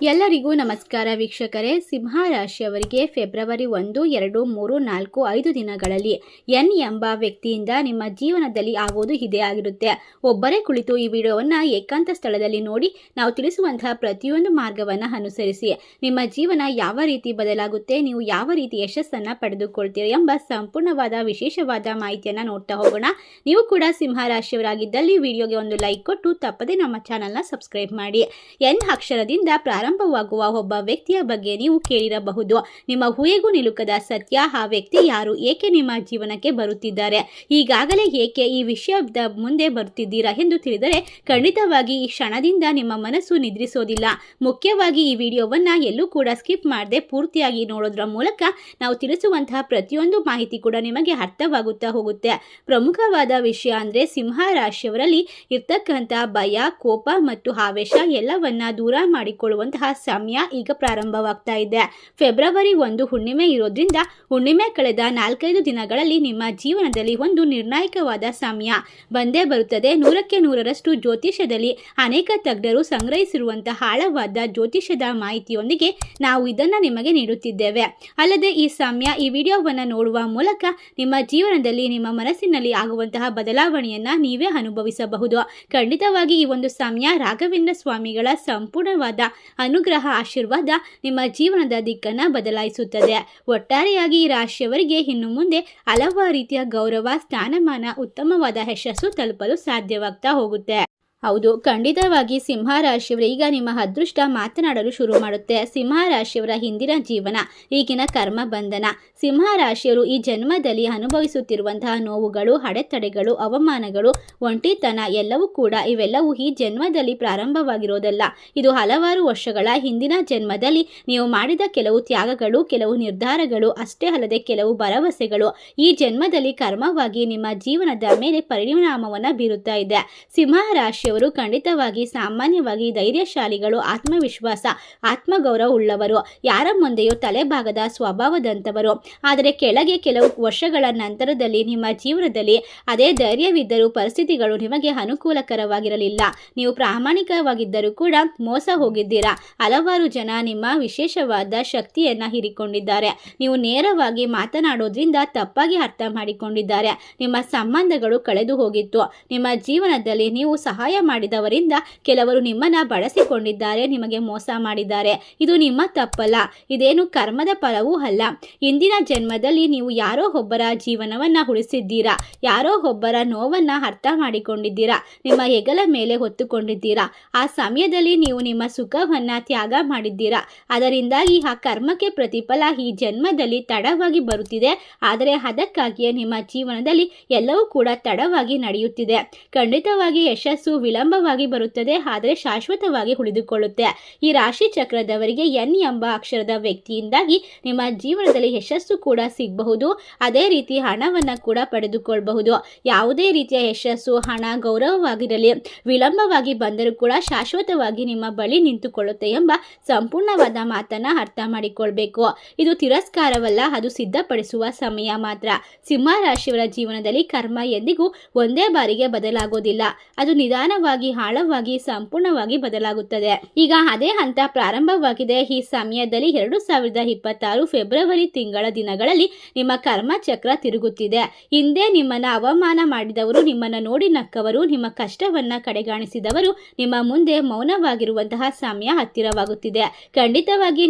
ಎಲ್ಲರಿಗೂ ನಮಸ್ಕಾರ ವೀಕ್ಷಕರೇ. ಸಿಂಹ ರಾಶಿಯವರಿಗೆ ಫೆಬ್ರವರಿ 1, 2, 3, 4, 5 ದಿನಗಳಲ್ಲಿ ಎನ್ ಎಂಬ ವ್ಯಕ್ತಿಯಿಂದ ನಿಮ್ಮ ಜೀವನದಲ್ಲಿ ಆಗೋದು ಇದೇ ಆಗಿರುತ್ತೆ. ಒಬ್ಬರೇ ಕುಳಿತು ಈ ವಿಡಿಯೋವನ್ನು ಏಕಾಂತ ಸ್ಥಳದಲ್ಲಿ ನೋಡಿ ನಾವು ತಿಳಿಸುವಂತಹ ಪ್ರತಿಯೊಂದು ಮಾರ್ಗವನ್ನು ಅನುಸರಿಸಿ ನಿಮ್ಮ ಜೀವನ ಯಾವ ರೀತಿ ಬದಲಾಗುತ್ತೆ, ನೀವು ಯಾವ ರೀತಿ ಯಶಸ್ಸನ್ನು ಪಡೆದುಕೊಳ್ತೀರಿ ಎಂಬ ಸಂಪೂರ್ಣವಾದ ವಿಶೇಷವಾದ ಮಾಹಿತಿಯನ್ನು ನೋಡ್ತಾ ಹೋಗೋಣ. ನೀವು ಕೂಡ ಸಿಂಹ ರಾಶಿಯವರಾಗಿದ್ದಲ್ಲಿ ವಿಡಿಯೋಗೆ ಒಂದು ಲೈಕ್ ಕೊಟ್ಟು ತಪ್ಪದೆ ನಮ್ಮ ಚಾನಲ್ನ ಸಬ್ಸ್ಕ್ರೈಬ್ ಮಾಡಿ. ಎನ್ ಅಕ್ಷರದಿಂದ ಪ್ರಾರಂಭವಾಗುವ ಒಬ್ಬ ವ್ಯಕ್ತಿಯ ಬಗ್ಗೆ ನೀವು ಕೇಳಿರಬಹುದು. ನಿಮ್ಮ ಊಹೆಗೂ ನಿಲುಕದ ಸತ್ಯ. ಆ ವ್ಯಕ್ತಿ ಯಾರು, ಏಕೆ ನಿಮ್ಮ ಜೀವನಕ್ಕೆ ಬರುತ್ತಿದ್ದಾರೆ, ಈಗಾಗಲೇ ಏಕೆ ಈ ವಿಷಯದ ಮುಂದೆ ಬರುತ್ತಿದ್ದೀರಾ ಎಂದು ತಿಳಿದರೆ ಖಂಡಿತವಾಗಿ ಈ ಕ್ಷಣದಿಂದ ನಿಮ್ಮ ಮನಸ್ಸು ನಿದ್ರಿಸೋದಿಲ್ಲ. ಮುಖ್ಯವಾಗಿ ಈ ವಿಡಿಯೋವನ್ನು ಎಲ್ಲೂ ಕೂಡ ಸ್ಕಿಪ್ ಮಾಡದೆ ಪೂರ್ತಿಯಾಗಿ ನೋಡೋದ್ರ ಮೂಲಕ ನಾವು ತಿಳಿಸುವಂತಹ ಪ್ರತಿಯೊಂದು ಮಾಹಿತಿ ಕೂಡ ನಿಮಗೆ ಅರ್ಥವಾಗುತ್ತಾ ಹೋಗುತ್ತೆ. ಪ್ರಮುಖವಾದ ವಿಷಯ ಅಂದರೆ ಸಿಂಹ ರಾಶಿಯವರಲ್ಲಿ ಇರ್ತಕ್ಕಂತಹ ಭಯ, ಕೋಪ ಮತ್ತು ಆವೇಶ ಎಲ್ಲವನ್ನ ದೂರ ಮಾಡಿಕೊಳ್ಳುವಂತಹ ಸಮಯ ಈಗ ಪ್ರಾರಂಭವಾಗ್ತಾ ಇದೆ. ಫೆಬ್ರವರಿ 1 ಹುಣ್ಣಿಮೆ ಇರೋದ್ರಿಂದ ಹುಣ್ಣಿಮೆ ಕಳೆದ 4-5 ದಿನಗಳಲ್ಲಿ ನಿಮ್ಮ ಜೀವನದಲ್ಲಿ ಒಂದು ನಿರ್ಣಾಯಕವಾದ ಸಮಯ ಬಂದೇ ಬರುತ್ತದೆ. 100ಕ್ಕೆ 100ರಷ್ಟು ಜ್ಯೋತಿಷ್ಯದಲ್ಲಿ ಅನೇಕ ತಜ್ಞರು ಸಂಗ್ರಹಿಸಿರುವಂತಹ ಆಳವಾದ ಜ್ಯೋತಿಷ್ಯದ ಮಾಹಿತಿಯೊಂದಿಗೆ ನಾವು ಇದನ್ನು ನಿಮಗೆ ನೀಡುತ್ತಿದ್ದೇವೆ. ಅಲ್ಲದೆ ಈ ಸಮಯ, ಈ ವಿಡಿಯೋವನ್ನು ನೋಡುವ ಮೂಲಕ ನಿಮ್ಮ ಜೀವನದಲ್ಲಿ ನಿಮ್ಮ ಮನಸ್ಸಿನಲ್ಲಿ ಆಗುವಂತಹ ಬದಲಾವಣೆಯನ್ನು ನೀವೇ ಅನುಭವಿಸಬಹುದು. ಖಂಡಿತವಾಗಿ ಈ ಒಂದು ಸಮಯ ರಾಘವೇಂದ್ರ ಸ್ವಾಮಿಗಳ ಸಂಪೂರ್ಣವಾದ ಅನುಗ್ರಹ, ಆಶೀರ್ವಾದ ನಿಮ್ಮ ಜೀವನದ ದಿಕ್ಕನ್ನು ಬದಲಾಯಿಸುತ್ತದೆ. ಒಟ್ಟಾರೆಯಾಗಿ ಈ ರಾಶಿಯವರಿಗೆ ಇನ್ನು ಮುಂದೆ ಹಲವಾರು ರೀತಿಯ ಗೌರವ, ಸ್ಥಾನಮಾನ, ಉತ್ತಮವಾದ ಯಶಸ್ಸು ತಲುಪಲು ಸಾಧ್ಯವಾಗ್ತಾ ಹೋಗುತ್ತೆ. ಹೌದು, ಖಂಡಿತವಾಗಿ ಸಿಂಹ ರಾಶಿಯವರು ಈಗ ನಿಮ್ಮ ಅದೃಷ್ಟ ಮಾತನಾಡಲು ಶುರು ಮಾಡುತ್ತೆ. ಸಿಂಹ ರಾಶಿಯವರ ಹಿಂದಿನ ಜೀವನ, ಈಗಿನ ಕರ್ಮ ಬಂಧನ. ಸಿಂಹ ರಾಶಿಯವರು ಈ ಜನ್ಮದಲ್ಲಿ ಅನುಭವಿಸುತ್ತಿರುವಂತಹ ನೋವುಗಳು, ಅಡೆತಡೆಗಳು, ಅವಮಾನಗಳು, ಒಂಟಿತನ ಎಲ್ಲವೂ ಕೂಡ ಇವೆಲ್ಲವೂ ಈ ಜನ್ಮದಲ್ಲಿ ಪ್ರಾರಂಭವಾಗಿರೋದಲ್ಲ. ಇದು ಹಲವಾರು ವರ್ಷಗಳ ಹಿಂದಿನ ಜನ್ಮದಲ್ಲಿ ನೀವು ಮಾಡಿದ ಕೆಲವು ತ್ಯಾಗಗಳು, ಕೆಲವು ನಿರ್ಧಾರಗಳು, ಅಷ್ಟೇ ಅಲ್ಲದೆ ಕೆಲವು ಭರವಸೆಗಳು ಈ ಜನ್ಮದಲ್ಲಿ ಕರ್ಮವಾಗಿ ನಿಮ್ಮ ಜೀವನದ ಮೇಲೆ ಪರಿಣಾಮವನ್ನು ಬೀರುತ್ತಾ ಇದೆ. ಸಿಂಹ ರಾಶಿಯವರು ಖಂಡಿತವಾಗಿ ಸಾಮಾನ್ಯವಾಗಿ ಧೈರ್ಯಶಾಲಿಗಳು, ಆತ್ಮವಿಶ್ವಾಸ, ಆತ್ಮಗೌರವ ಉಳ್ಳವರು, ಯಾರ ಮುಂದೆಯೂ ತಲೆಭಾಗದ ಸ್ವಭಾವದಂಥವರು. ಆದರೆ ಕೆಳಗೆ ಕೆಲವು ವರ್ಷಗಳ ನಂತರದಲ್ಲಿ ನಿಮ್ಮ ಜೀವನದಲ್ಲಿ ಅದೇ ಧೈರ್ಯವಿದ್ದರೂ ಪರಿಸ್ಥಿತಿಗಳು ನಿಮಗೆ ಅನುಕೂಲಕರವಾಗಿರಲಿಲ್ಲ. ನೀವು ಪ್ರಾಮಾಣಿಕವಾಗಿದ್ದರೂ ಕೂಡ ಮೋಸ ಹೋಗಿದ್ದೀರಾ. ಹಲವಾರು ಜನ ನಿಮ್ಮ ವಿಶೇಷವಾದ ಶಕ್ತಿಯನ್ನು ಹೀರಿಕೊಂಡಿದ್ದಾರೆ. ನೀವು ನೇರವಾಗಿ ಮಾತನಾಡೋದ್ರಿಂದ ತಪ್ಪಾಗಿ ಅರ್ಥ ಮಾಡಿಕೊಂಡಿದ್ದಾರೆ. ನಿಮ್ಮ ಸಂಬಂಧಗಳು ಕಳೆದು ಹೋಗಿತ್ತು. ನಿಮ್ಮ ಜೀವನದಲ್ಲಿ ನೀವು ಸಹಾಯ ಮಾಡಿದವರಿಂದ ಕೆಲವರು ನಿಮ್ಮನ್ನ ಬಳಸಿಕೊಂಡಿದ್ದಾರೆ, ನಿಮಗೆ ಮೋಸ ಮಾಡಿದ್ದಾರೆ. ಇದು ನಿಮ್ಮ ತಪ್ಪಲ್ಲ, ಇದೇನು ಕರ್ಮದ ಫಲವೂ ಅಲ್ಲ. ಇಂದಿನ ಜನ್ಮದಲ್ಲಿ ನೀವು ಯಾರೋ ಒಬ್ಬರ ಜೀವನವನ್ನ ಉಳಿಸಿದ್ದೀರಾ, ಯಾರೋ ಒಬ್ಬರ ನೋವನ್ನ ಅರ್ಥ ಮಾಡಿಕೊಂಡಿದ್ದೀರಾ, ನಿಮ್ಮ ಹೆಗಲ ಮೇಲೆ ಹೊತ್ತುಕೊಂಡಿದ್ದೀರಾ. ಆ ಸಮಯದಲ್ಲಿ ನೀವು ನಿಮ್ಮ ಸುಖವನ್ನ ತ್ಯಾಗ ಮಾಡಿದ್ದೀರಾ. ಅದರಿಂದಾಗಿ ಆ ಕರ್ಮಕ್ಕೆ ಪ್ರತಿಫಲ ಈ ಜನ್ಮದಲ್ಲಿ ತಡವಾಗಿ ಬರುತ್ತಿದೆ. ಆದರೆ ಅದಕ್ಕಾಗಿಯೇ ನಿಮ್ಮ ಜೀವನದಲ್ಲಿ ಎಲ್ಲವೂ ಕೂಡ ತಡವಾಗಿ ನಡೆಯುತ್ತಿದೆ. ಖಂಡಿತವಾಗಿ ಯಶಸ್ಸು ವಿಳಂಬವಾಗಿ ಬರುತ್ತದೆ, ಆದರೆ ಶಾಶ್ವತವಾಗಿ ಉಳಿದುಕೊಳ್ಳುತ್ತೆ. ಈ ರಾಶಿ ಚಕ್ರದವರಿಗೆ ಎನ್ ಎಂಬ ಅಕ್ಷರದ ವ್ಯಕ್ತಿಯಿಂದಾಗಿ ನಿಮ್ಮ ಜೀವನದಲ್ಲಿ ಯಶಸ್ಸು ಕೂಡ ಸಿಗಬಹುದು. ಅದೇ ರೀತಿ ಹಣವನ್ನು ಕೂಡ ಪಡೆದುಕೊಳ್ಳಬಹುದು. ಯಾವುದೇ ರೀತಿಯ ಯಶಸ್ಸು, ಹಣ, ಗೌರವವಾಗಿರಲಿ ವಿಳಂಬವಾಗಿ ಬಂದರೂ ಕೂಡ ಶಾಶ್ವತವಾಗಿ ನಿಮ್ಮ ಬಳಿ ನಿಂತುಕೊಳ್ಳುತ್ತೆ ಎಂಬ ಸಂಪೂರ್ಣವಾದ ಮಾತನ್ನ ಅರ್ಥ ಮಾಡಿಕೊಳ್ಬೇಕು. ಇದು ತಿರಸ್ಕಾರವಲ್ಲ, ಅದು ಸಿದ್ಧಪಡಿಸುವ ಸಮಯ ಮಾತ್ರ. ಸಿಂಹ ರಾಶಿಯವರ ಜೀವನದಲ್ಲಿ ಕರ್ಮ ಎಂದಿಗೂ ಒಂದೇ ಬಾರಿಗೆ ಬದಲಾಗೋದಿಲ್ಲ. ಅದು ನಿಧಾನವಾಗಿ, ಆಳವಾಗಿ, ಸಂಪೂರ್ಣವಾಗಿ ಬದಲಾಗುತ್ತದೆ. ಈಗ ಅದೇ ಹಂತ ಪ್ರಾರಂಭವಾಗಿದೆ. ಈ ಸಮಯದಲ್ಲಿ 2026 ಫೆಬ್ರವರಿ ತಿಂಗಳ ದಿನಗಳಲ್ಲಿ ನಿಮ್ಮ ಕರ್ಮ ಚಕ್ರ ತಿರುಗುತ್ತಿದೆ. ಹಿಂದೆ ನಿಮ್ಮನ್ನ ಅವಮಾನ ಮಾಡಿದವರು, ನಿಮ್ಮನ್ನ ನೋಡಿ ನಕ್ಕವರು, ನಿಮ್ಮ ಕಷ್ಟವನ್ನ ಕಡೆಗಾಣಿಸಿದವರು ನಿಮ್ಮ ಮುಂದೆ ಮೌನವಾಗಿರುವಂತಹ ಸಮಯ ಹತ್ತಿರವಾಗುತ್ತಿದೆ. ಖಂಡಿತವಾಗಿ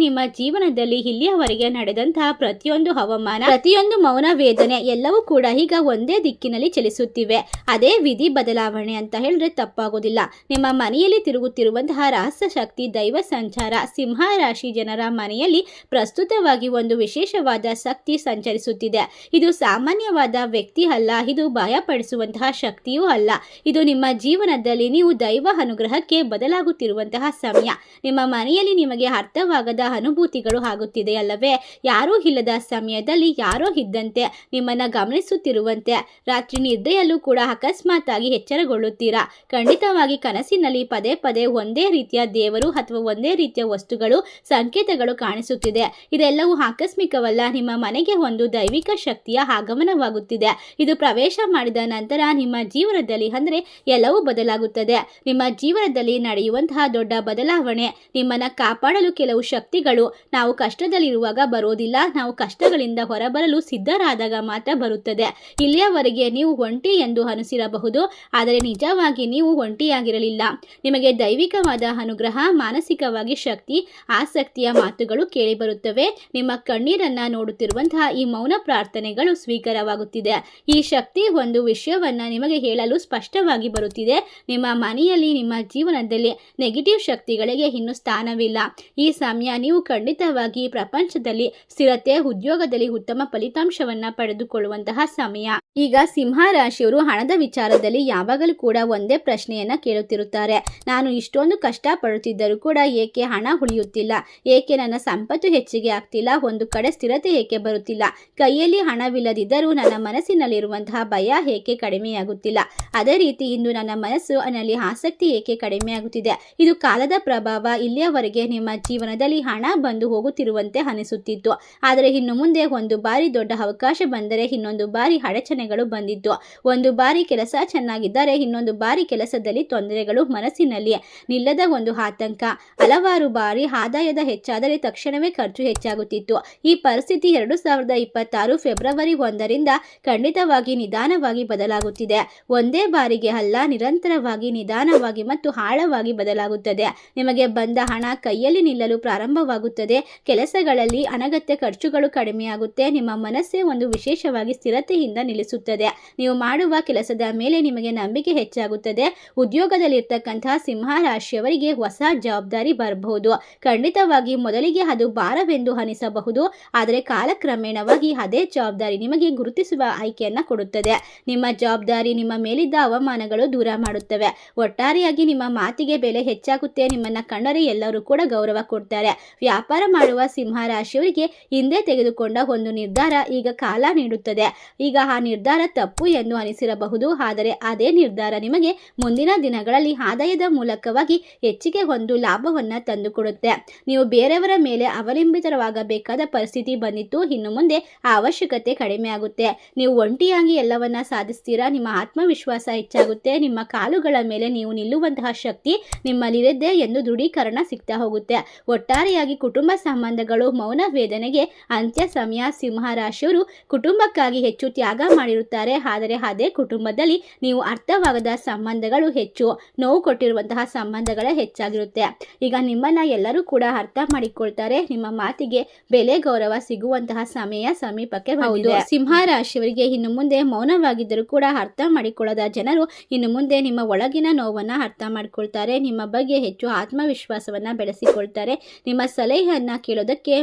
ನಿಮ್ಮ ಜೀವನದಲ್ಲಿ ಇಲ್ಲಿಯವರೆಗೆ ನಡೆದಂತಹ ಪ್ರತಿಯೊಂದು ಅವಮಾನ, ಪ್ರತಿಯೊಂದು ಮೌನ ವೇದನೆ ಎಲ್ಲವೂ ಕೂಡ ಈಗ ಒಂದೇ ದಿಕ್ಕಿನಲ್ಲಿ ಚಲಿಸುತ್ತಿವೆ. ಅದೇ ವಿಧಿ ಬದಲಾವಣೆ ಅಂತ ಹೇಳಿದ್ರೆ ತಪ್ಪಾಗೋದಿಲ್ಲ. ನಿಮ್ಮ ಮನೆಯಲ್ಲಿ ತಿರುಗುತ್ತಿರುವಂತಹ ರಹಸ್ಯ ಶಕ್ತಿ, ದೈವ ಸಂಚಾರ. ಸಿಂಹ ರಾಶಿ ಜನರ ಮನೆಯಲ್ಲಿ ಪ್ರಸ್ತುತವಾಗಿ ಒಂದು ವಿಶೇಷವಾದ ಶಕ್ತಿ ಸಂಚರಿಸುತ್ತಿದೆ. ಇದು ಸಾಮಾನ್ಯವಾದ ವ್ಯಕ್ತಿ ಅಲ್ಲ, ಇದು ಭಯಪಡಿಸುವಂತಹ ಶಕ್ತಿಯೂ ಅಲ್ಲ. ಇದು ನಿಮ್ಮ ಜೀವನದಲ್ಲಿ ನೀವು ದೈವ ಅನುಗ್ರಹಕ್ಕೆ ಬದಲಾಗುತ್ತಿರುವಂತಹ ಸಮಯ. ನಿಮ್ಮ ಮನೆಯಲ್ಲಿ ನಿಮಗೆ ಅರ್ಥವಾಗದ ಅನುಭೂತಿಗಳು ಆಗುತ್ತಿದೆ ಅಲ್ಲವೇ? ಯಾರೂ ಇಲ್ಲದ ಸಮಯದಲ್ಲಿ ಯಾರೋ ಇದ್ದಂತೆ ನಿಮ್ಮನ್ನ ಗಮನಿಸುತ್ತಿರುವಂತೆ ರಾತ್ರಿ ನಿದ್ದೆಯಲ್ಲೂ ಕೂಡ ಅಕಸ್ಮಾತ್ ಆಗಿ ಎಚ್ಚರಗೊಳ್ಳುತ್ತೀರಾ. ಖಂಡಿತವಾಗಿ ಕನಸಿನಲ್ಲಿ ಪದೇ ಪದೇ ಒಂದೇ ರೀತಿಯ ದೇವರು ಅಥವಾ ಒಂದೇ ರೀತಿಯ ವಸ್ತುಗಳು ಸಂಕೇತಗಳು ಕಾಣಿಸುತ್ತಿದೆ. ಇದೆಲ್ಲವೂ ಆಕಸ್ಮಿಕವಲ್ಲ, ನಿಮ್ಮ ಮನೆಗೆ ಒಂದು ದೈವಿಕ ಶಕ್ತಿಯ ಆಗಮನವಾಗುತ್ತಿದೆ. ಇದು ಪ್ರವೇಶ ಮಾಡಿದ ನಂತರ ನಿಮ್ಮ ಜೀವನದಲ್ಲಿ ಅಂದರೆ ಎಲ್ಲವೂ ಬದಲಾಗುತ್ತದೆ. ನಿಮ್ಮ ಜೀವನದಲ್ಲಿ ನಡೆಯುವಂತಹ ದೊಡ್ಡ ಬದಲಾವಣೆ ನಿಮ್ಮನ್ನ ಕಾಪಾಡಲು ಕೆಲವು ಶಕ್ತಿಗಳು ನಾವು ಕಷ್ಟದಲ್ಲಿರುವಾಗ ಬರೋದಿಲ್ಲ, ನಾವು ಕಷ್ಟಗಳಿಂದ ಹೊರಬರಲು ಸಿದ್ಧರಾದಾಗ ಮಾತ್ರ ಬರುತ್ತದೆ. ಇಲ್ಲಿಯವರೆಗೆ ನೀವು ಒಂಟಿ ಎಂದು ಅನಿಸಿರಬಹುದು, ಆದರೆ ನಿಜವಾಗಿ ನೀವು ಒಂಟಿಯಾಗಿರಲಿಲ್ಲ. ನಿಮಗೆ ದೈವಿಕವಾದ ಅನುಗ್ರಹ, ಮಾನಸಿಕವಾಗಿ ಶಕ್ತಿ, ಆಸಕ್ತಿಯ ಮಾತುಗಳು ಕೇಳಿಬರುತ್ತವೆ. ನಿಮ್ಮ ಕಣ್ಣೀರನ್ನ ನೋಡುತ್ತಿರುವಂತಹ ಈ ಮೌನ ಪ್ರಾರ್ಥನೆಗಳು ಸ್ವೀಕಾರವಾಗುತ್ತಿದೆ. ಈ ಶಕ್ತಿ ಒಂದು ವಿಷಯವನ್ನ ನಿಮಗೆ ಹೇಳಲು ಸ್ಪಷ್ಟವಾಗಿ ಬರುತ್ತಿದೆ. ನಿಮ್ಮ ಮನೆಯಲ್ಲಿ, ನಿಮ್ಮ ಜೀವನದಲ್ಲಿ ನೆಗೆಟಿವ್ ಶಕ್ತಿಗಳಿಗೆ ಇನ್ನು ಸ್ಥಾನವಿಲ್ಲ. ಈ ಸಮಯ ನೀವು ಖಂಡಿತವಾಗಿ ಪ್ರಪಂಚದಲ್ಲಿ ಸ್ಥಿರತೆ, ಉದ್ಯೋಗದಲ್ಲಿ ಉತ್ತಮ ಫಲಿತಾಂಶವನ್ನ ಪಡೆದುಕೊಳ್ಳುವಂತಹ ಸಮಯ. ಈಗ ಸಿಂಹ ರಾಶಿಯವರು ಹಣದ ವಿಚಾರದಲ್ಲಿ ಯಾವಾಗಲೂ ಕೂಡ ಒಂದೇ ಪ್ರಶ್ನೆಯನ್ನ ಕೇಳುತ್ತಿರುತ್ತಾರೆ. ನಾನು ಇಷ್ಟೊಂದು ಕಷ್ಟ ಪಡುತ್ತಿದ್ದರೂ ಕೂಡ ಏಕೆ ಹಣ ಉಳಿಯುತ್ತಿಲ್ಲ, ಏಕೆ ನನ್ನ ಸಂಪತ್ತು ಹೆಚ್ಚಿಗೆ ಆಗ್ತಿಲ್ಲ, ಒಂದು ಕಡೆ ಸ್ಥಿರತೆ ಏಕೆ ಬರುತ್ತಿಲ್ಲ, ಕೈಯಲ್ಲಿ ಹಣವಿಲ್ಲದಿದ್ದರೂ ನನ್ನ ಮನಸ್ಸಿನಲ್ಲಿರುವಂತಹ ಭಯ ಏಕೆ ಕಡಿಮೆಯಾಗುತ್ತಿಲ್ಲ, ಅದೇ ರೀತಿ ಇಂದು ನನ್ನ ಮನಸ್ಸಿನಲ್ಲಿ ಆಸಕ್ತಿ ಏಕೆ ಕಡಿಮೆಯಾಗುತ್ತಿದೆ. ಇದು ಕಾಲದ ಪ್ರಭಾವ. ಇಲ್ಲಿಯವರೆಗೆ ನಿಮ್ಮ ಜೀವನದಲ್ಲಿ ಹಣ ಬಂದು ಹೋಗುತ್ತಿರುವಂತೆ ಅನಿಸುತ್ತಿತ್ತು, ಆದರೆ ಇನ್ನು ಮುಂದೆ ಒಂದು ಬಾರಿ ದೊಡ್ಡ ಅವಕಾಶ ಬಂದರೆ ಇನ್ನೊಂದು ಬಾರಿ ಅಡಚಣೆಗಳು ಬಂದಿತ್ತು. ಒಂದು ಬಾರಿ ಕೆಲಸ ಚೆನ್ನಾಗಿದ್ದರೆ ಇನ್ನೊಂದು ಬಾರಿ ಕೆಲಸದಲ್ಲಿ ತೊಂದರೆಗಳು, ಮನಸ್ಸಿನಲ್ಲಿ ನಿಲ್ಲದ ಒಂದು ಆತಂಕ. ಹಲವಾರು ಬಾರಿ ಆದಾಯದ ಹೆಚ್ಚಾದರೆ ತಕ್ಷಣವೇ ಖರ್ಚು ಹೆಚ್ಚಾಗುತ್ತಿತ್ತು. ಈ ಪರಿಸ್ಥಿತಿ 2026 ಫೆಬ್ರವರಿ 1ರಿಂದ ಖಂಡಿತವಾಗಿ ನಿಧಾನವಾಗಿ ಬದಲಾಗುತ್ತಿದೆ. ಒಂದೇ ಬಾರಿಗೆ ಅಲ್ಲ, ನಿರಂತರವಾಗಿ, ನಿಧಾನವಾಗಿ ಮತ್ತು ಆಳವಾಗಿ ಬದಲಾಗುತ್ತದೆ. ನಿಮಗೆ ಬಂದ ಹಣ ಕೈಯಲ್ಲಿ ನಿಲ್ಲಲು ಪ್ರಾರಂಭವಾಗುತ್ತದೆ. ಕೆಲಸಗಳಲ್ಲಿ ಅನಗತ್ಯ ಖರ್ಚುಗಳು ಕಡಿಮೆಯಾಗುತ್ತೆ. ನಿಮ್ಮ ಮನಸ್ಸೇ ಒಂದು ವಿಶೇಷವಾಗಿ ಸ್ಥಿರತೆಯಿಂದ ನಿಲ್ಲಿಸುತ್ತದೆ. ನೀವು ಮಾಡುವ ಕೆಲಸದ ಮೇಲೆ ನಿಮಗೆ ನಂಬಿಕೆ ಹೆಚ್ಚಾಗುತ್ತದೆ. ಉದ್ಯೋಗದಲ್ಲಿರ್ತಕ್ಕಂತಹ ಸಿಂಹ ರಾಶಿಯವರಿಗೆ ಹೊಸ ಜವಾಬ್ದಾರಿ ಬರಬಹುದು. ಖಂಡಿತವಾಗಿ ಮೊದಲಿಗೆ ಅದು ಭಾರವೆಂದು ಅನಿಸಬಹುದು, ಆದರೆ ಕಾಲಕ್ರಮೇಣವಾಗಿ ಅದೇ ಜವಾಬ್ದಾರಿ ನಿಮಗೆ ಗುರುತಿಸುವ ಆಯ್ಕೆಯನ್ನ ಕೊಡುತ್ತದೆ. ನಿಮ್ಮ ಜವಾಬ್ದಾರಿ ನಿಮ್ಮ ಮೇಲಿದ್ದ ಅವಮಾನಗಳು ದೂರ ಮಾಡುತ್ತವೆ. ಒಟ್ಟಾರೆಯಾಗಿ ನಿಮ್ಮ ಮಾತಿಗೆ ಬೆಲೆ ಹೆಚ್ಚಾಗುತ್ತೆ. ನಿಮ್ಮನ್ನ ಕಂಡರೆ ಎಲ್ಲರೂ ಕೂಡ ಗೌರವ ಕೊಡ್ತಾರೆ. ವ್ಯಾಪಾರ ಮಾಡುವ ಸಿಂಹ ರಾಶಿಯವರಿಗೆ ಹಿಂದೆ ತೆಗೆದುಕೊಂಡ ಒಂದು ನಿರ್ಧಾರ ಈಗ ಕಾಲ ನೀಡುತ್ತದೆ. ಈಗ ಆ ನಿರ್ಧಾರ ತಪ್ಪು ಎಂದು ಅನಿಸಿರಬಹುದು, ಆದರೆ ಅದೇ ನಿರ್ಧಾರ ನಿಮಗೆ ಮುಂದಿನ ದಿನಗಳಲ್ಲಿ ಆದಾಯದ ಮೂಲಕವಾಗಿ ಹೆಚ್ಚಿಗೆ ಒಂದು ಲಾಭವನ್ನ ತಂದುಕೊಡುತ್ತೆ. ನೀವು ಬೇರೆಯವರ ಮೇಲೆ ಅವಲಂಬಿತರಾಗಬೇಕಾದ ಪರಿಸ್ಥಿತಿ ಬಂದಿತ್ತು, ಇನ್ನು ಮುಂದೆ ಆ ಅವಶ್ಯಕತೆ ಕಡಿಮೆ ಆಗುತ್ತೆ. ನೀವು ಒಂಟಿಯಾಗಿ ಎಲ್ಲವನ್ನ ಸಾಧಿಸ್ತೀರಾ. ನಿಮ್ಮ ಆತ್ಮವಿಶ್ವಾಸ ಹೆಚ್ಚಾಗುತ್ತೆ. ನಿಮ್ಮ ಕಾಲುಗಳ ಮೇಲೆ ನೀವು ನಿಲ್ಲುವಂತಹ ಶಕ್ತಿ ನಿಮ್ಮಲ್ಲಿದೆ ಎಂದು ದೃಢೀಕರಣ ಸಿಗ್ತಾ ಹೋಗುತ್ತೆ. ಒಟ್ಟಾರೆಯಾಗಿ ಕುಟುಂಬ ಸಂಬಂಧಗಳು ಮೌನ ವೇದನೆಗೆ ಅಂತ್ಯ ಸಮಯ. ಸಿಂಹ ರಾಶಿಯವರು ಕುಟುಂಬಕ್ಕಾಗಿ ಹೆಚ್ಚು ತ್ಯಾಗ ಮಾಡಿರುತ್ತಾರೆ, ಆದರೆ ಅದೇ ಕುಟುಂಬದಲ್ಲಿ ನೀವು ಅರ್ಥವಾಗದ ಸಂಬಂಧಗಳು ಹೆಚ್ಚು, ನೋವು ಕೊಟ್ಟಿರುವಂತಹ ಸಂಬಂಧಗಳೇ ಹೆಚ್ಚಾಗಿರುತ್ತೆ. ಈಗ ನಿಮ್ಮನ್ನ ಎಲ್ಲರೂ ಕೂಡ ಅರ್ಥ ಮಾಡಿಕೊಳ್ತಾರೆ. ನಿಮ್ಮ ಮಾತಿಗೆ ಬೆಲೆ, ಗೌರವ ಸಿಗುವಂತಹ ಸಮಯ ಸಮೀಪಕ್ಕೆ ಬಂದಿದೆ. ಸಿಂಹ ರಾಶಿಯವರಿಗೆ ಇನ್ನು ಮುಂದೆ ಮೌನವಾಗಿದ್ದರೂ ಕೂಡ ಅರ್ಥ ಮಾಡಿಕೊಳ್ಳದ ಜನರು ಇನ್ನು ಮುಂದೆ ನಿಮ್ಮ ಒಳಗಿನ ನೋವನ್ನ ಅರ್ಥ ಮಾಡಿಕೊಳ್ತಾರೆ. ನಿಮ್ಮ ಬಗ್ಗೆ ಹೆಚ್ಚು ಆತ್ಮವಿಶ್ವಾಸವನ್ನ ಬೆಳೆಸಿಕೊಳ್ತಾರೆ. ನಿಮ್ಮ ಸಲಹೆಯನ್ನ ಕೇಳೋದಕ್ಕೆ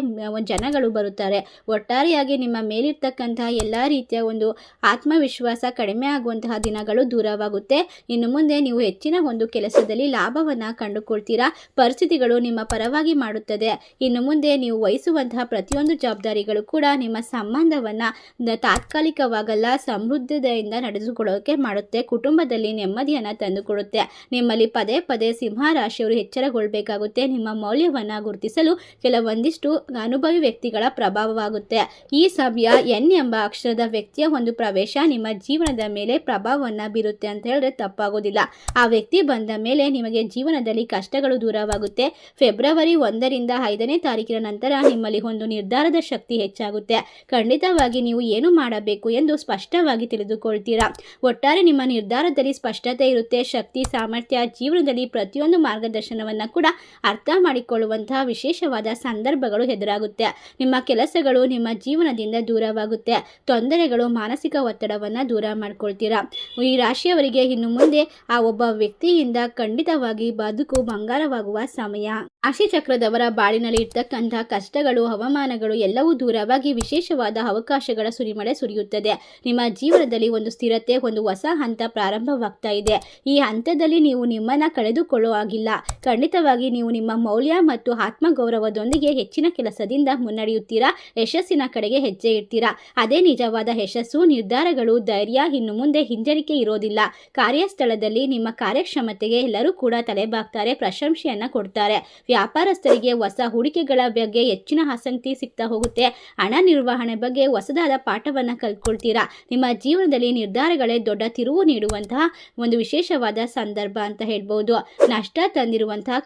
ಜನಗಳು ಬರುತ್ತಾರೆ. ಒಟ್ಟಾರೆಯಾಗಿ ನಿಮ್ಮ ಮೇಲಿರ್ತಕ್ಕಂತಹ ಎಲ್ಲ ರೀತಿಯ ಒಂದು ಆತ್ಮವಿಶ್ವಾಸ ಕಡಿಮೆ ಆಗುವಂತಹ ದಿನಗಳು ದೂರವಾಗುತ್ತೆ. ಇನ್ನು ಮುಂದೆ ನೀವು ಹೆಚ್ಚಿನ ಒಂದು ಕೆಲಸದಲ್ಲಿ ಲಾಭವನ್ನ ಕಂಡುಕೊಳ್ತೀರಾ. ಪರಿಸ್ಥಿತಿಗಳು ನಿಮ್ಮ ಪರವಾಗಿ ಮಾಡುತ್ತದೆ. ಇನ್ನು ಮುಂದೆ ನೀವು ವಹಿಸುವಂತಹ ಪ್ರತಿಯೊಂದು ಜವಾಬ್ದಾರಿಗಳು ಕೂಡ ನಿಮ್ಮ ಸಂಬಂಧವನ್ನ ತಾತ್ಕಾಲಿಕವಾಗಲ್ಲ, ಸಮೃದ್ಧತೆಯಿಂದ ನಡೆದುಕೊಳ್ಳೋಕೆ ಮಾಡುತ್ತೆ. ಕುಟುಂಬದಲ್ಲಿ ನೆಮ್ಮದಿಯನ್ನ ತಂದುಕೊಡುತ್ತೆ. ನಿಮ್ಮಲ್ಲಿ ಪದೇ ಪದೇ ಸಿಂಹ ರಾಶಿಯವರು ಎಚ್ಚರಗೊಳ್ಳಬೇಕಾಗುತ್ತೆ. ನಿಮ್ಮ ಮೌಲ್ಯವನ್ನ ಗುರುತಿಸಲು ಕೆಲವೊಂದಿಷ್ಟು ಅನುಭವಿ ವ್ಯಕ್ತಿಗಳ ಪ್ರಭಾವವಾಗುತ್ತೆ. ಈ ಸಮಯ ಎನ್ ಎಂಬ ಅಕ್ಷರದ ವ್ಯಕ್ತಿಯ ಒಂದು ಪ್ರವೇಶ ನಿಮ್ಮ ಜೀವನದ ಮೇಲೆ ಪ್ರಭಾವವನ್ನ ಬೀರುತ್ತೆ ಅಂತ ಹೇಳಿದ್ರೆ ತಪ್ಪಾಗೋದಿಲ್ಲ. ಆ ವ್ಯಕ್ತಿ ಬಂದ ಮೇಲೆ ನಿಮಗೆ ಜೀವನದಲ್ಲಿ ಕಷ್ಟಗಳು ದೂರವಾಗುತ್ತೆ. ಫೆಬ್ರವರಿ 1ರಿಂದ 5ನೇ ತಾರೀಕಿನ ನಂತರ ನಿಮ್ಮಲ್ಲಿ ಒಂದು ನಿರ್ಧಾರದ ಶಕ್ತಿ ಹೆಚ್ಚಾಗುತ್ತೆ. ಖಂಡಿತವಾಗಿ ನೀವು ಏನು ಮಾಡಬೇಕು ಎಂದು ಸ್ಪಷ್ಟವಾಗಿ ತಿಳಿದುಕೊಳ್ತೀರಾ. ಒಟ್ಟಾರೆ ನಿಮ್ಮ ನಿರ್ಧಾರದಲ್ಲಿ ಸ್ಪಷ್ಟತೆ ಇರುತ್ತೆ. ಶಕ್ತಿ, ಸಾಮರ್ಥ್ಯ, ಜೀವನದಲ್ಲಿ ಪ್ರತಿಯೊಂದು ಮಾರ್ಗದರ್ಶನವನ್ನ ಕೂಡ ಅರ್ಥ ಮಾಡಿಕೊಳ್ಳುವಂತಹ ವಿಶೇಷವಾದ ಸಂದರ್ಭಗಳು ಎದುರಾಗುತ್ತೆ. ನಿಮ್ಮ ಕೆಲಸಗಳು ನಿಮ್ಮ ಜೀವನದಿಂದ ದೂರವಾಗುತ್ತೆ. ತೊಂದರೆಗಳು, ಮಾನಸಿಕ ಒತ್ತಡವನ್ನ ದೂರ ಮಾಡ್ಕೊಳ್ತೀರಾ. ಈ ರಾಶಿಯವರಿಗೆ ಇನ್ನು ಮುಂದೆ ಆ ಒಬ್ಬ ವ್ಯಕ್ತಿಯಿಂದ ಖಂಡಿತವಾಗಿ ಬದುಕು ಬಂಗಾರವಾಗುವ ಸಮಯ. ರಾಶಿ ಚಕ್ರದವರ ಬಾಳಿನಲ್ಲಿ ಇರ್ತಕ್ಕಂಥ ಕಷ್ಟಗಳು, ಅವಮಾನಗಳು ಎಲ್ಲವೂ ದೂರವಾಗಿ ವಿಶೇಷವಾದ ಅವಕಾಶಗಳ ಸುರಿಮಳೆ ಸುರಿಯುತ್ತದೆ. ನಿಮ್ಮ ಜೀವನದಲ್ಲಿ ಒಂದು ಸ್ಥಿರತೆ, ಒಂದು ಹೊಸ ಹಂತ ಪ್ರಾರಂಭವಾಗ್ತಾ ಇದೆ. ಈ ಹಂತದಲ್ಲಿ ನೀವು ನಿಮ್ಮನ್ನ ಕಳೆದುಕೊಳ್ಳುವ ಹಾಗಿಲ್ಲ. ಖಂಡಿತವಾಗಿ ನೀವು ನಿಮ್ಮ ಮೌಲ್ಯ ಮತ್ತು ಆತ್ಮಗೌರವದೊಂದಿಗೆ ಹೆಚ್ಚಿನ ಕೆಲಸದಿಂದ ಮುನ್ನಡೆಯುತ್ತೀರಾ. ಯಶಸ್ಸಿನ ಕಡೆಗೆ ಹೆಜ್ಜೆ ಇಡ್ತೀರಾ. ಅದೇ ನಿಜವಾದ ಯಶಸ್ಸು. ನಿರ್ಧಾರಗಳು, ಧೈರ್ಯ, ಇನ್ನು ಮುಂದೆ ಹಿಂಜರಿಕೆ ಇರೋದಿಲ್ಲ. ಕಾರ್ಯಸ್ಥಳದಲ್ಲಿ ಜೀವನದಲ್ಲಿ ನಿಮ್ಮ ಕಾರ್ಯಕ್ಷಮತೆಗೆ ಎಲ್ಲರೂ ಕೂಡ ತಲೆಬಾಗ್ತಾರೆ, ಪ್ರಶಂಸೆಯನ್ನ ಕೊಡ್ತಾರೆ. ವ್ಯಾಪಾರಸ್ಥರಿಗೆ ಹೊಸ ಹೂಡಿಕೆಗಳ ಬಗ್ಗೆ ಹೆಚ್ಚಿನ ಆಸಕ್ತಿ ಸಿಗ್ತಾ ಹೋಗುತ್ತೆ. ಹಣ ನಿರ್ವಹಣೆ ಬಗ್ಗೆ ಹೊಸದಾದ ಪಾಠವನ್ನ ಕಲ್ತ್ಕೊಳ್ತೀರಾ. ನಿಮ್ಮ ಜೀವನದಲ್ಲಿ ನಿರ್ಧಾರಗಳೇ ದೊಡ್ಡ ತಿರುವು ನೀಡುವಂತಹ ಒಂದು ವಿಶೇಷವಾದ ಸಂದರ್ಭ ಅಂತ ಹೇಳ್ಬೋದು. ನಷ್ಟ ತಂದಿರುವಂತಹ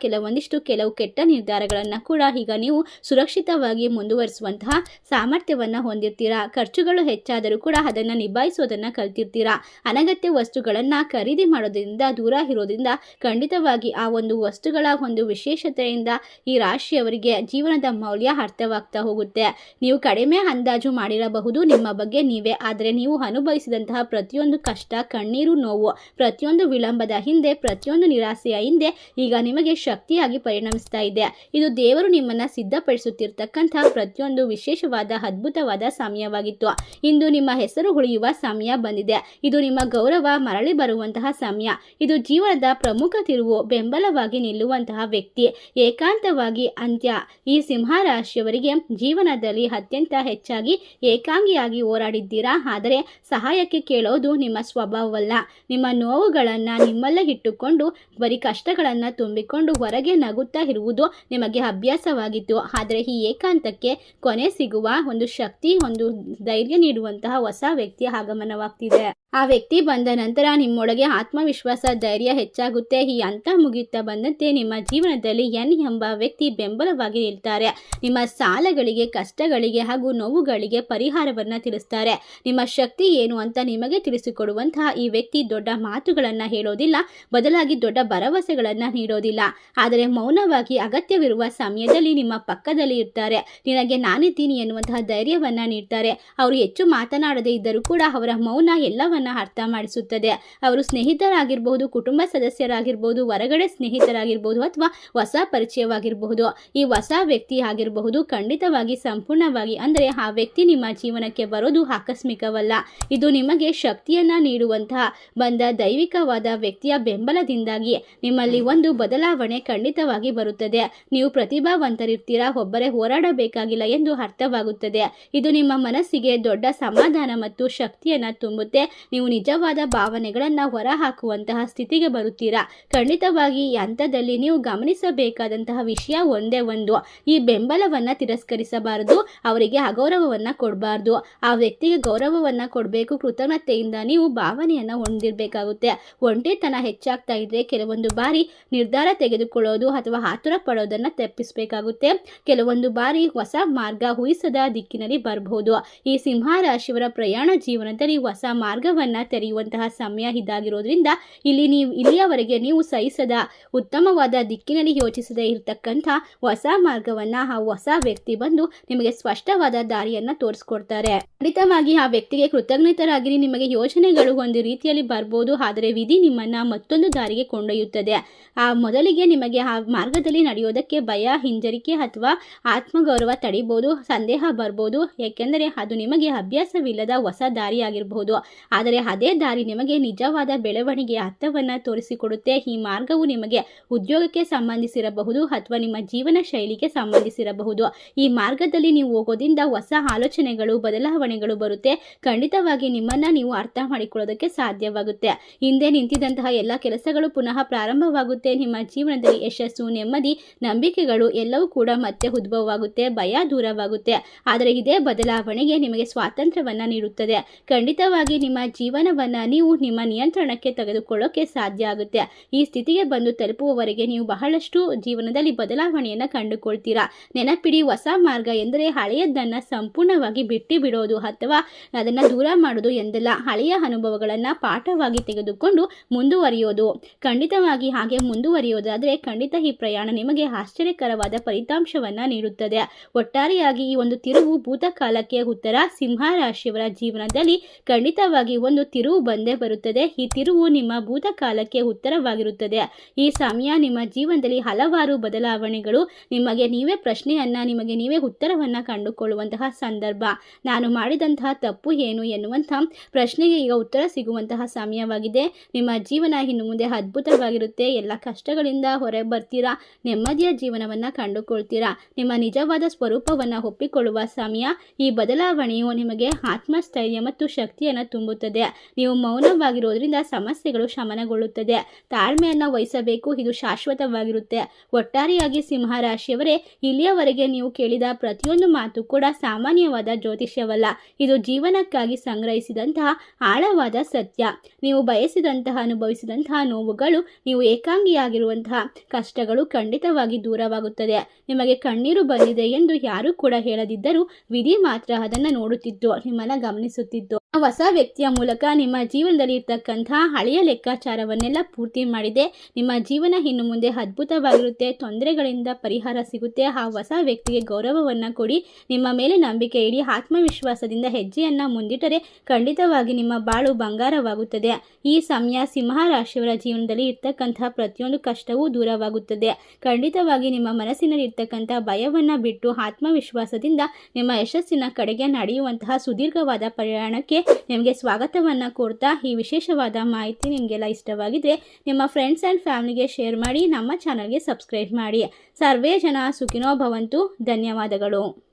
ಕೆಲವು ಕೆಟ್ಟ ನಿರ್ಧಾರಗಳನ್ನ ಕೂಡ ಈಗ ನೀವು ಸುರಕ್ಷಿತವಾಗಿ ಮುಂದುವರಿಸುವಂತಹ ಸಾಮರ್ಥ್ಯವನ್ನ ಹೊಂದಿರ್ತೀರಾ. ಖರ್ಚುಗಳು ಹೆಚ್ಚಾದರೂ ಕೂಡ ಅದನ್ನ ನಿಭಾಯಿಸೋದನ್ನ ಕಲ್ತಿರ್ತೀರಾ. ಅನಗತ್ಯ ವಸ್ತುಗಳನ್ನ ಖರೀದಿ ಮಾಡೋದ್ರಿಂದ ದೂರ ಇರೋದ್ರಿಂದ ಖಂಡಿತವಾಗಿ ಆ ಒಂದು ವಸ್ತುಗಳ ಒಂದು ವಿಶೇಷತೆಯಿಂದ ಈ ರಾಶಿಯವರಿಗೆ ಜೀವನದ ಮೌಲ್ಯ ಅರ್ಥವಾಗ್ತಾ ಹೋಗುತ್ತೆ. ನೀವು ಕಡಿಮೆ ಅಂದಾಜು ಮಾಡಿರಬಹುದು ನಿಮ್ಮ ಬಗ್ಗೆ ನೀವೇ, ಆದರೆ ನೀವು ಅನುಭವಿಸಿದಂತಹ ಪ್ರತಿಯೊಂದು ಕಷ್ಟ, ಕಣ್ಣೀರು, ನೋವು, ಪ್ರತಿಯೊಂದು ವಿಳಂಬದ ಹಿಂದೆ, ಪ್ರತಿಯೊಂದು ನಿರಾಸೆಯ ಹಿಂದೆ ಈಗ ನಿಮಗೆ ಶಕ್ತಿಯಾಗಿ ಪರಿಣಮಿಸ್ತಾ ಇದೆ. ಇದು ದೇವರು ನಿಮ್ಮನ್ನ ಸಿದ್ಧಪಡಿಸುತ್ತಿರ್ತಕ್ಕಂತಹ ಪ್ರತಿಯೊಂದು ವಿಶೇಷವಾದ ಅದ್ಭುತವಾದ ಸಮಯವಾಗಿತ್ತು. ಇಂದು ನಿಮ್ಮ ಹೆಸರು ಉಳಿಯುವ ಸಮಯ ಬಂದಿದೆ. ಇದು ನಿಮ್ಮ ಗೌರವ ಮರಳಿ ಬರುವಂತಹ ಸಮಯ. ಇದು ಜೀವನದ ಪ್ರಮುಖ ತಿರುವು. ಬೆಂಬಲವಾಗಿ ನಿಲ್ಲುವಂತಹ ವ್ಯಕ್ತಿ ಏಕಾಂತವಾಗಿ ಅಂತ್ಯ. ಈ ಸಿಂಹ ರಾಶಿಯವರಿಗೆ ಜೀವನದಲ್ಲಿ ಅತ್ಯಂತ ಹೆಚ್ಚಾಗಿ ಏಕಾಂಗಿಯಾಗಿ ಹೋರಾಡಿದ್ದೀರಾ. ಆದರೆ ಸಹಾಯಕ್ಕೆ ಕೇಳೋದು ನಿಮ್ಮ ಸ್ವಭಾವವಲ್ಲ. ನಿಮ್ಮ ನೋವುಗಳನ್ನ ನಿಮ್ಮಲ್ಲೇ ಇಟ್ಟುಕೊಂಡು ಬರೀ ಕಷ್ಟಗಳನ್ನ ತುಂಬಿಕೊಂಡು ಹೊರಗೆ ನಗುತ್ತಾ ಇರುವುದು ನಿಮಗೆ ಅಭ್ಯಾಸವಾಗಿತ್ತು. ಆದರೆ ಈ ಏಕಾಂತಕ್ಕೆ ಕೊನೆ ಸಿಗುವ ಒಂದು ಶಕ್ತಿ, ಒಂದು ಧೈರ್ಯ ನೀಡುವಂತಹ ಹೊಸ ವ್ಯಕ್ತಿಯ ಆಗಮನವಾಗ್ತಿದೆ. ಆ ವ್ಯಕ್ತಿ ಬಂದ ನಂತರ ನಿಮ್ಮೊಳಗೆ ಆತ್ಮವಿಶ್ವಾಸ, ಧೈರ್ಯ ಹೆಚ್ಚಾಗುತ್ತೆ. ಈ ಹಂತ ಮುಗಿಯುತ್ತಾ ಬಂದಂತೆ ನಿಮ್ಮ ಜೀವನದಲ್ಲಿ ಎನ್ ಎಂಬ ವ್ಯಕ್ತಿ ಬೆಂಬಲವಾಗಿ ನಿಲ್ತಾರೆ. ನಿಮ್ಮ ಸಾಲಗಳಿಗೆ, ಕಷ್ಟಗಳಿಗೆ ಹಾಗೂ ನೋವುಗಳಿಗೆ ಪರಿಹಾರವನ್ನ ತಿಳಿಸ್ತಾರೆ. ನಿಮ್ಮ ಶಕ್ತಿ ಏನು ಅಂತ ನಿಮಗೆ ತಿಳಿಸಿಕೊಡುವಂತಹ ಈ ವ್ಯಕ್ತಿ ದೊಡ್ಡ ಮಾತುಗಳನ್ನ ಹೇಳೋದಿಲ್ಲ, ಬದಲಾಗಿ ದೊಡ್ಡ ಭರವಸೆಗಳನ್ನ ನೀಡೋದಿಲ್ಲ. ಆದರೆ ಮೌನವಾಗಿ ಅಗತ್ಯವಿರುವ ಸಮಯದಲ್ಲಿ ನಿಮ್ಮ ಪಕ್ಕದಲ್ಲಿ ಇರ್ತಾರೆ. ನಿನಗೆ ನಾನಿದ್ದೀನಿ ಎನ್ನುವಂತಹ ಧೈರ್ಯವನ್ನ ನೀಡ್ತಾರೆ. ಅವರು ಹೆಚ್ಚು ಮಾತನಾಡದೇ ಇದ್ದರೂ ಕೂಡ ಅವರ ಮೌನ ಎಲ್ಲವನ್ನ ಅರ್ಥ ಮಾಡಿಸುತ್ತದೆ. ಅವರು ಸ್ನೇಹಿತರಾಗಿರಬಹುದು, ಕುಟುಂಬ ಸದಸ್ಯರಾಗಿರಬಹುದು, ಹೊರಗಡೆ ಸ್ನೇಹಿತರಾಗಿರಬಹುದು, ಅಥವಾ ಹೊಸ ಪರಿಚಯವಾಗಿರಬಹುದು. ಈ ಹೊಸ ವ್ಯಕ್ತಿ ಆಗಿರಬಹುದು. ಖಂಡಿತವಾಗಿ ಸಂಪೂರ್ಣವಾಗಿ ಅಂದರೆ ಆ ವ್ಯಕ್ತಿ ನಿಮ್ಮ ಜೀವನಕ್ಕೆ ಬರೋದು ಆಕಸ್ಮಿಕವಲ್ಲ. ಇದು ನಿಮಗೆ ಶಕ್ತಿಯನ್ನ ನೀಡುವಂತಹ ಬಂದ ದೈವಿಕವಾದ ವ್ಯಕ್ತಿಯ ಬೆಂಬಲದಿಂದಾಗಿ ನಿಮ್ಮಲ್ಲಿ ಒಂದು ಬದಲಾವಣೆ ಖಂಡಿತವಾಗಿ ಬರುತ್ತದೆ. ನೀವು ಪ್ರತಿಭಾವಂತರಿರ್ತೀರಾ, ಒಬ್ಬರೇ ಹೋರಾಡಬೇಕಾಗಿಲ್ಲ ಎಂದು ಅರ್ಥವಾಗುತ್ತದೆ. ಇದು ನಿಮ್ಮ ಮನಸ್ಸಿಗೆ ದೊಡ್ಡ ಸಮಾಧಾನ ಮತ್ತು ಶಕ್ತಿಯನ್ನ ತುಂಬುತ್ತೆ. ನೀವು ನಿಜವಾದ ಭಾವನೆಗಳನ್ನು ಹೊರಹಾಕುವಂತಹ ಸ್ಥಿತಿಗೆ ಬರುತ್ತೀರಾ. ಖಂಡಿತವಾಗಿ ಈ ಹಂತದಲ್ಲಿ ನೀವು ಗಮನಿಸಬೇಕಾದಂತಹ ವಿಷಯ ಒಂದೇ ಒಂದು, ಈ ಬೆಂಬಲವನ್ನು ತಿರಸ್ಕರಿಸಬಾರದು, ಅವರಿಗೆ ಅಗೌರವವನ್ನು ಕೊಡಬಾರ್ದು. ಆ ವ್ಯಕ್ತಿಗೆ ಗೌರವವನ್ನು ಕೊಡಬೇಕು. ಕೃತಜ್ಞತೆಯಿಂದ ನೀವು ಭಾವನೆಯನ್ನು ಹೊಂದಿರಬೇಕಾಗುತ್ತೆ. ಒಂಟಿತನ ಹೆಚ್ಚಾಗ್ತಾ ಇದ್ರೆ ಕೆಲವೊಂದು ಬಾರಿ ನಿರ್ಧಾರ ತೆಗೆದುಕೊಳ್ಳೋದು ಅಥವಾ ಆತುರ ಪಡೋದನ್ನು ತಪ್ಪಿಸಬೇಕಾಗುತ್ತೆ. ಕೆಲವೊಂದು ಬಾರಿ ಹೊಸ ಮಾರ್ಗ ಊಹಿಸದ ದಿಕ್ಕಿನಲ್ಲಿ ಬರಬಹುದು. ಈ ಸಿಂಹ ರಾಶಿಯವರ ಪ್ರಯಾಣ ಜೀವನದಲ್ಲಿ ಹೊಸ ಮಾರ್ಗವನ್ನು ತೆರೆಯುವಂತಹ ಸಮಯ ಇದಾಗಿರೋದ್ರಿಂದ ಇಲ್ಲಿಯವರೆಗೆ ನೀವು ಸಹಿಸದ ಉತ್ತಮವಾದ ದಿಕ್ಕಿನಲ್ಲಿ ಯೋಚಿಸದೇ ಇರತಕ್ಕಂಥ ಹೊಸ ಮಾರ್ಗವನ್ನ ಆ ಹೊಸ ವ್ಯಕ್ತಿ ಬಂದು ನಿಮಗೆ ಸ್ಪಷ್ಟವಾದ ದಾರಿಯನ್ನ ತೋರಿಸ್ಕೊಡ್ತಾರೆ. ಖಂಡಿತವಾಗಿ ಆ ವ್ಯಕ್ತಿಗೆ ಕೃತಜ್ಞತರಾಗಿ ನಿಮಗೆ ಯೋಚನೆಗಳು ಒಂದು ರೀತಿಯಲ್ಲಿ ಬರ್ಬೋದು, ಆದರೆ ವಿಧಿ ನಿಮ್ಮನ್ನ ಮತ್ತೊಂದು ದಾರಿಗೆ ಕೊಂಡೊಯ್ಯುತ್ತದೆ. ಆ ಮೊದಲಿಗೆ ನಿಮಗೆ ಆ ಮಾರ್ಗದಲ್ಲಿ ನಡೆಯೋದಕ್ಕೆ ಭಯ, ಹಿಂಜರಿಕೆ ಅಥವಾ ಆತ್ಮಗೌರವ ತಡಿಬಹುದು, ಸಂದೇಹ ಬರ್ಬೋದು. ಏಕೆಂದರೆ ಅದು ನಿಮಗೆ ಅಭ್ಯಾಸವಿಲ್ಲದ ಹೊಸ ದಾರಿಯಾಗಿರಬಹುದು. ಆದರೆ ಅದೇ ದಾರಿ ನಿಮಗೆ ನಿಜವಾದ ಬೆಳವಣಿಗೆಯ ಅರ್ಥವನ್ನು ತೋರಿಸಿಕೊಡುತ್ತೆ. ಈ ಮಾರ್ಗವು ನಿಮಗೆ ಉದ್ಯೋಗಕ್ಕೆ ಸಂಬಂಧಿಸಿರಬಹುದು ಅಥವಾ ನಿಮ್ಮ ಜೀವನ ಶೈಲಿಗೆ ಸಂಬಂಧಿಸಿರಬಹುದು. ಈ ಮಾರ್ಗದಲ್ಲಿ ನೀವು ಹೋಗೋದ್ರಿಂದ ಹೊಸ ಆಲೋಚನೆಗಳು, ಬದಲಾವಣೆಗಳು ಬರುತ್ತೆ. ಖಂಡಿತವಾಗಿ ನಿಮ್ಮನ್ನ ನೀವು ಅರ್ಥ ಮಾಡಿಕೊಳ್ಳೋದಕ್ಕೆ ಸಾಧ್ಯವಾಗುತ್ತೆ. ಹಿಂದೆ ನಿಂತಿದ್ದಂತಹ ಎಲ್ಲ ಕೆಲಸಗಳು ಪುನಃ ಪ್ರಾರಂಭವಾಗುತ್ತೆ. ನಿಮ್ಮ ಜೀವನದಲ್ಲಿ ಯಶಸ್ಸು, ನೆಮ್ಮದಿ, ನಂಬಿಕೆಗಳು ಎಲ್ಲವೂ ಕೂಡ ಮತ್ತೆ ಉದ್ಭವವಾಗುತ್ತೆ. ಭಯ ದೂರವಾಗುತ್ತೆ. ಆದರೆ ಇದೇ ಬದಲಾವಣೆಗೆ ನಿಮಗೆ ಸ್ವಾತಂತ್ರ್ಯವನ್ನ ನೀಡುತ್ತದೆ. ಖಂಡಿತವಾಗಿ ನಿಮ್ಮ ಜೀವನವನ್ನು ನೀವು ನಿಮ್ಮ ನಿಯಂತ್ರಣಕ್ಕೆ ತೆಗೆದುಕೊಳ್ಳೋಕೆ ಸಾಧ್ಯ ಆಗುತ್ತೆ. ಈ ಸ್ಥಿತಿಗೆ ಬಂದು ತಲುಪುವವರೆಗೆ ನೀವು ಬಹಳಷ್ಟು ಜೀವನದಲ್ಲಿ ಬದಲಾವಣೆಯನ್ನು ಕಂಡುಕೊಳ್ತೀರಾ. ನೆನಪಿಡಿ, ಹೊಸ ಮಾರ್ಗ ಎಂದರೆ ಹಳೆಯದನ್ನು ಸಂಪೂರ್ಣವಾಗಿ ಬಿಟ್ಟು ಬಿಡೋದು ಅಥವಾ ಅದನ್ನು ದೂರ ಮಾಡೋದು ಎಂದಲ್ಲ. ಹಳೆಯ ಅನುಭವಗಳನ್ನು ಪಾಠವಾಗಿ ತೆಗೆದುಕೊಂಡು ಮುಂದುವರಿಯೋದು. ಖಂಡಿತವಾಗಿ ಹಾಗೆ ಮುಂದುವರಿಯೋದಾದರೆ ಖಂಡಿತ ಈ ಪ್ರಯಾಣ ನಿಮಗೆ ಆಶ್ಚರ್ಯಕರವಾದ ಫಲಿತಾಂಶವನ್ನು ನೀಡುತ್ತದೆ. ಒಟ್ಟಾರೆಯಾಗಿ ಈ ಒಂದು ತಿರುವು ಭೂತಕಾಲಕ್ಕೆ ಉತ್ತರ. ಸಿಂಹ ರಾಶಿಯವರ ಜೀವನದಲ್ಲಿ ಖಂಡಿತವಾಗಿ ಒಂದು ತಿರುವು ಬಂದೇ ಬರುತ್ತದೆ. ಈ ತಿರುವು ನಿಮ್ಮ ಭೂತಕಾಲಕ್ಕೆ ಉತ್ತರವಾಗಿರುತ್ತದೆ. ಈ ಸಮಯ ನಿಮ್ಮ ಜೀವನದಲ್ಲಿ ಹಲವಾರು ಬದಲಾವಣೆಗಳು, ನಿಮಗೆ ನೀವೇ ಪ್ರಶ್ನೆಯನ್ನ, ನಿಮಗೆ ನೀವೇ ಉತ್ತರವನ್ನ ಕಂಡುಕೊಳ್ಳುವಂತಹ ಸಂದರ್ಭ. ನಾನು ಮಾಡಿದಂತಹ ತಪ್ಪು ಏನು ಎನ್ನುವಂತಹ ಪ್ರಶ್ನೆಗೆ ಈಗ ಉತ್ತರ ಸಿಗುವಂತಹ ಸಮಯವಾಗಿದೆ. ನಿಮ್ಮ ಜೀವನ ಇನ್ನು ಮುಂದೆ ಅದ್ಭುತವಾಗಿರುತ್ತೆ. ಎಲ್ಲ ಕಷ್ಟಗಳಿಂದ ಹೊರ ಬರ್ತೀರಾ. ನೆಮ್ಮದಿಯ ಜೀವನವನ್ನ ಕಂಡುಕೊಳ್ತೀರಾ. ನಿಮ್ಮ ನಿಜವಾದ ಸ್ವರೂಪವನ್ನ ಒಪ್ಪಿಕೊಳ್ಳುವ ಸಮಯ. ಈ ಬದಲಾವಣೆಯು ನಿಮಗೆ ಆತ್ಮಸ್ಥೈರ್ಯ ಮತ್ತು ಶಕ್ತಿಯನ್ನು ತುಂಬುತ್ತದೆ. ನೀವು ಮೌನವಾಗಿರೋದ್ರಿಂದ ಸಮಸ್ಯೆಗಳು ಸಮಸ್ಯೆಗಳು ಶಮನಗೊಳ್ಳುತ್ತದೆ. ತಾಳ್ಮೆಯನ್ನು ವಹಿಸಬೇಕು, ಇದು ಶಾಶ್ವತವಾಗಿರುತ್ತೆ. ಒಟ್ಟಾರೆಯಾಗಿ ಸಿಂಹರಾಶಿಯವರೇ, ಇಲ್ಲಿಯವರೆಗೆ ನೀವು ಕೇಳಿದ ಪ್ರತಿಯೊಂದು ಮಾತು ಕೂಡ ಸಾಮಾನ್ಯವಾದ ಜ್ಯೋತಿಷ್ಯವಲ್ಲ. ಇದು ಜೀವನಕ್ಕಾಗಿ ಸಂಗ್ರಹಿಸಿದಂತಹ ಆಳವಾದ ಸತ್ಯ. ನೀವು ಬಯಸಿದಂತಹ ಅನುಭವಿಸಿದಂತಹ ನೋವುಗಳು, ನೀವು ಏಕಾಂಗಿಯಾಗಿರುವಂತಹ ಕಷ್ಟಗಳು ಖಂಡಿತವಾಗಿ ದೂರವಾಗುತ್ತದೆ. ನಿಮಗೆ ಕಣ್ಣೀರು ಬಂದಿದೆ ಎಂದು ಯಾರೂ ಕೂಡ ಹೇಳದಿದ್ದರೂ ವಿಧಿ ಮಾತ್ರ ಅದನ್ನು ನೋಡುತ್ತಿದ್ದು ನಿಮ್ಮನ್ನು ಗಮನಿಸುತ್ತಿದ್ದು ಹೊಸ ವ್ಯಕ್ತಿಯ ಮೂಲಕ ನಿಮ್ಮ ಜೀವನದಲ್ಲಿ ಇರ್ತಕ್ಕಂತಹ ಹಳೆಯ ಲೆಕ್ಕಾಚಾರವನ್ನೆಲ್ಲ ಪೂರ್ತಿ ಮಾಡಿದೆ. ನಿಮ್ಮ ಜೀವನ ಇನ್ನು ಮುಂದೆ ಅದ್ಭುತವಾಗಿರುತ್ತೆ. ತೊಂದರೆಗಳಿಂದ ಪರಿಹಾರ ಸಿಗುತ್ತೆ. ಆ ಹೊಸ ವ್ಯಕ್ತಿಗೆ ಗೌರವವನ್ನು ಕೊಡಿ. ನಿಮ್ಮ ಮೇಲೆ ನಂಬಿಕೆ ಇಡಿ. ಆತ್ಮವಿಶ್ವಾಸದಿಂದ ಹೆಜ್ಜೆಯನ್ನು ಮುಂದಿಟ್ಟರೆ ಖಂಡಿತವಾಗಿ ನಿಮ್ಮ ಬಾಳು ಬಂಗಾರವಾಗುತ್ತದೆ. ಈ ಸಮಯ ಸಿಂಹರಾಶಿಯವರ ಜೀವನದಲ್ಲಿ ಇರ್ತಕ್ಕಂತಹ ಪ್ರತಿಯೊಂದು ಕಷ್ಟವೂ ದೂರವಾಗುತ್ತದೆ. ಖಂಡಿತವಾಗಿ ನಿಮ್ಮ ಮನಸ್ಸಿನಲ್ಲಿ ಇರ್ತಕ್ಕಂಥ ಭಯವನ್ನು ಬಿಟ್ಟು ಆತ್ಮವಿಶ್ವಾಸದಿಂದ ನಿಮ್ಮ ಯಶಸ್ಸಿನ ಕಡೆಗೆ ನಡೆಯುವಂತಹ ಸುದೀರ್ಘವಾದ ಪ್ರಯಾಣಕ್ಕೆ ನಿಮಗೆ ಸ್ವಾಗತವನ್ನು ಕೋರ್ತಾ, ಈ ವಿಶೇಷವಾದ ಮಾಹಿತಿ ನಿಮಗೆಲ್ಲ ಇಷ್ಟವಾಗಿದ್ರೆ ನಿಮ್ಮ ಫ್ರೆಂಡ್ಸ್ ಆ್ಯಂಡ್ ಫ್ಯಾಮಿಲಿಗೆ ಶೇರ್ ಮಾಡಿ. ನಮ್ಮ ಚಾನಲ್ಗೆ ಸಬ್ಸ್ಕ್ರೈಬ್ ಮಾಡಿ. ಸರ್ವೇ ಜನ ಸುಖಿನೋ ಭವಂತು. ಧನ್ಯವಾದಗಳು.